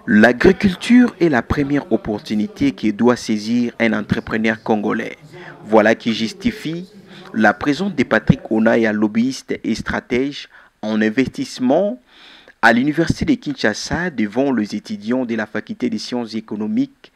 L'agriculture est la première opportunité que doit saisir un entrepreneur congolais. Voilà qui justifie la présence de Patrick Onaya, lobbyiste et stratège en investissement à l'université de Kinshasa devant les étudiants de la faculté des sciences économiques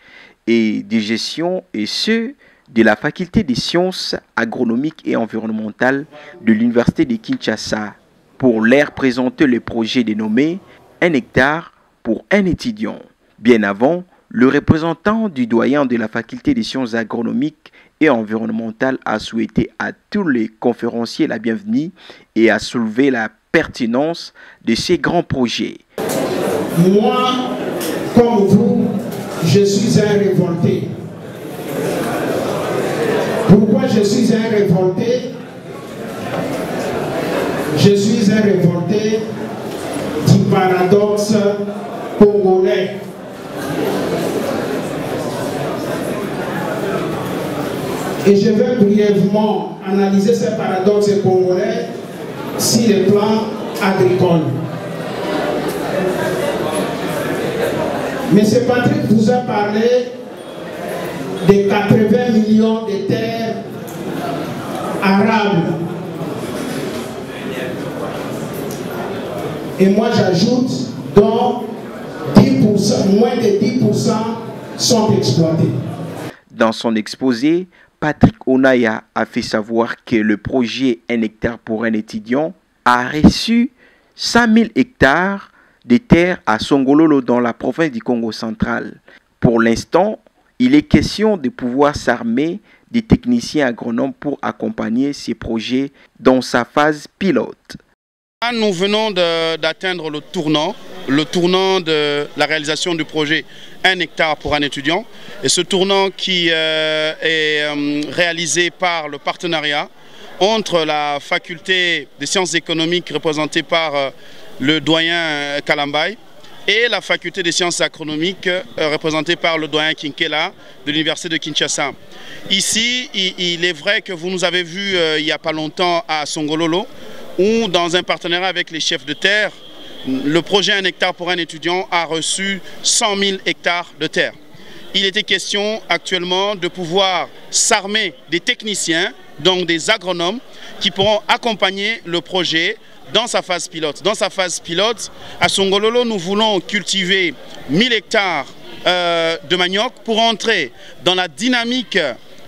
et de gestion et ceux de la faculté des sciences agronomiques et environnementales de l'université de Kinshasa pour leur présenter le projet dénommé 1 hectare pour un étudiant. Bien avant, le représentant du doyen de la faculté des sciences agronomiques et environnementales a souhaité à tous les conférenciers la bienvenue et a soulevé la pertinence de ces grands projets. Moi, comme vous, je suis un révolté. Pourquoi je suis un révolté? Je suis un révolté du paradoxe congolais. Et je vais brièvement analyser ce paradoxe congolais sur le plan agricole. M. Patrick vous a parlé de 80 millions de terres arables. Et moi j'ajoute donc 10%, moins de 10% sont exploités. Dans son exposé, Patrick Onaya a fait savoir que le projet 1 hectare pour un étudiant a reçu 100 000 hectares de terres à Songololo dans la province du Congo central. Pour l'instant, il est question de pouvoir s'armer des techniciens agronomes pour accompagner ces projets dans sa phase pilote. Nous venons d'atteindre le tournant de la réalisation du projet 1 hectare pour un étudiant. Et ce tournant qui est réalisé par le partenariat entre la faculté des sciences économiques représentée par le doyen Kalambay et la faculté des sciences agronomiques représentée par le doyen Kinkela de l'université de Kinshasa. Ici, il est vrai que vous nous avez vus il n'y a pas longtemps à Songololo, où dans un partenariat avec les chefs de terre, le projet 1 hectare pour un étudiant a reçu 100 000 hectares de terre. Il était question actuellement de pouvoir s'armer des techniciens, donc des agronomes, qui pourront accompagner le projet dans sa phase pilote. Dans sa phase pilote, à Songololo, nous voulons cultiver 1000 hectares de manioc pour entrer dans la dynamique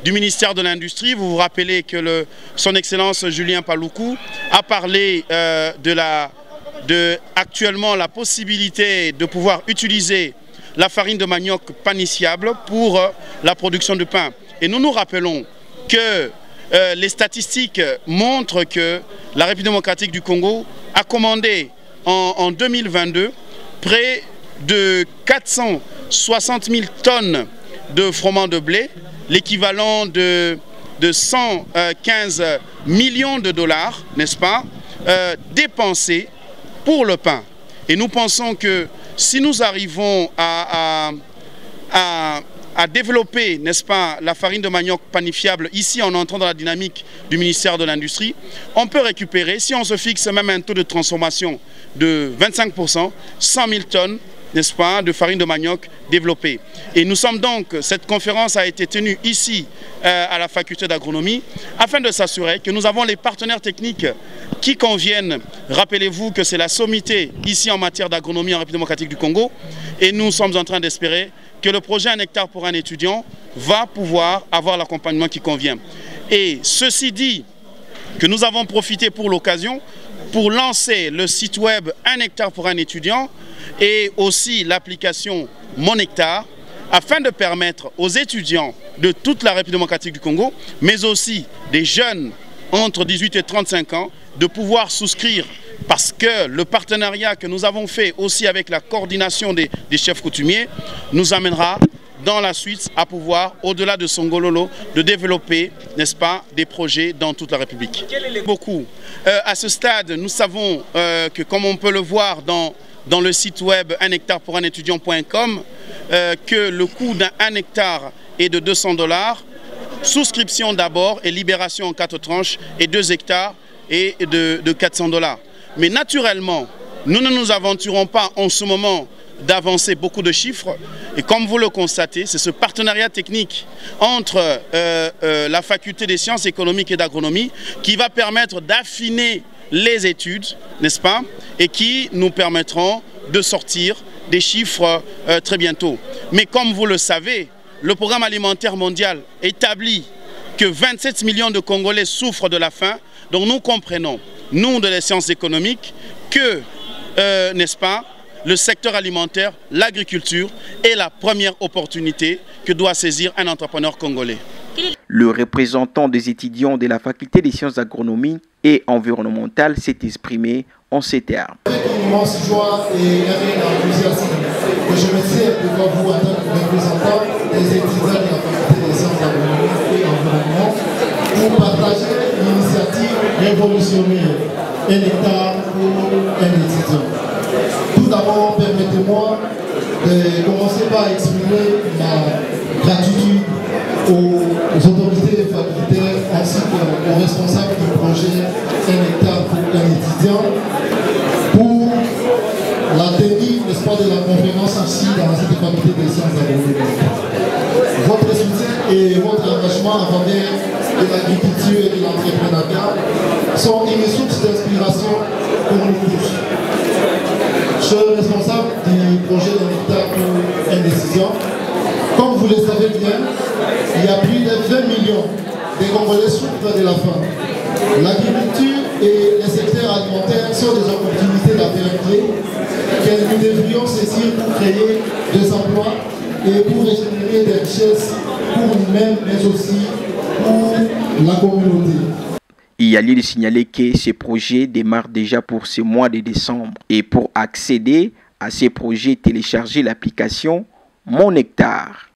du ministère de l'Industrie. Vous vous rappelez que son Excellence Julien Paluku a parlé actuellement la possibilité de pouvoir utiliser la farine de manioc panifiable pour la production de pain. Et nous nous rappelons que les statistiques montrent que la République démocratique du Congo a commandé en 2022 près de 460 000 tonnes de froment de blé, l'équivalent de 115 millions de dollars, n'est-ce pas, dépensés pour le pain. Et nous pensons que si nous arrivons à développer, n'est-ce pas, la farine de manioc panifiable ici en entrant dans la dynamique du ministère de l'Industrie, on peut récupérer, si on se fixe même un taux de transformation de 25%, 100 000 tonnes, n'est-ce pas, de farine de manioc développée. Et nous sommes donc, cette conférence a été tenue ici à la faculté d'agronomie afin de s'assurer que nous avons les partenaires techniques qui conviennent. Rappelez-vous que c'est la sommité ici en matière d'agronomie en République démocratique du Congo et nous sommes en train d'espérer que le projet 1 hectare pour un étudiant va pouvoir avoir l'accompagnement qui convient. Et ceci dit, que nous avons profité pour l'occasion pour lancer le site web 1 hectare pour un étudiant et aussi l'application Mon Hectare afin de permettre aux étudiants de toute la République démocratique du Congo, mais aussi des jeunes entre 18 et 35 ans, de pouvoir souscrire parce que le partenariat que nous avons fait aussi avec la coordination des chefs coutumiers nous amènera dans la suite à pouvoir, au-delà de Songololo, de développer, n'est-ce pas, des projets dans toute la République. Beaucoup. À ce stade, nous savons que, comme on peut le voir dans le site web 1 hectare pour un étudiant.com, que le coût d'un 1 hectare est de $200, souscription d'abord et libération en 4 tranches, et 2 hectares est de $400. Mais naturellement, nous ne nous aventurons pas en ce moment d'avancer beaucoup de chiffres. Et comme vous le constatez, c'est ce partenariat technique entre la faculté des sciences économiques et d'agronomie qui va permettre d'affiner les études, n'est-ce pas, et qui nous permettront de sortir des chiffres très bientôt. Mais comme vous le savez, le programme alimentaire mondial établit que 27 millions de Congolais souffrent de la faim. Donc nous comprenons, nous de les sciences économiques, que, n'est-ce pas, le secteur alimentaire, l'agriculture est la première opportunité que doit saisir un entrepreneur congolais. Le représentant des étudiants de la faculté des sciences agronomiques et environnementales s'est exprimé en ces termes. Avec une immense joie et un enthousiasme que je me tiens devant vous en tant que représentant des étudiants de la faculté des sciences agronomiques et environnement pour partager l'initiative révolutionnaire Un hectare pour un étudiant. Tout d'abord, permettez-moi de commencer par exprimer ma gratitude aux autorités facultaires ainsi qu'aux responsables du projet Un hectare pour un étudiant pour la tenue, n'est-ce pas, de la conférence ici dans cette faculté des sciences agronomiques. Votre soutien et votre engagement en faveur de l'agriculture et de l'entrepreneuriat sont une source d'inspiration pour nous tous. Je suis responsable du projet d'un hectare pour un étudiant. Comme vous le savez bien, il y a plus de 20 millions de Congolais souffrent de la faim. L'agriculture et les secteurs alimentaires sont des opportunités d'affaires clés que nous devrions saisir pour créer des emplois et pour générer des richesses pour nous-mêmes, mais aussi pour la communauté. Il y a lieu de signaler que ces projets démarrent déjà pour ce mois de décembre. Et pour accéder à ces projets, téléchargez l'application Mon Hectare.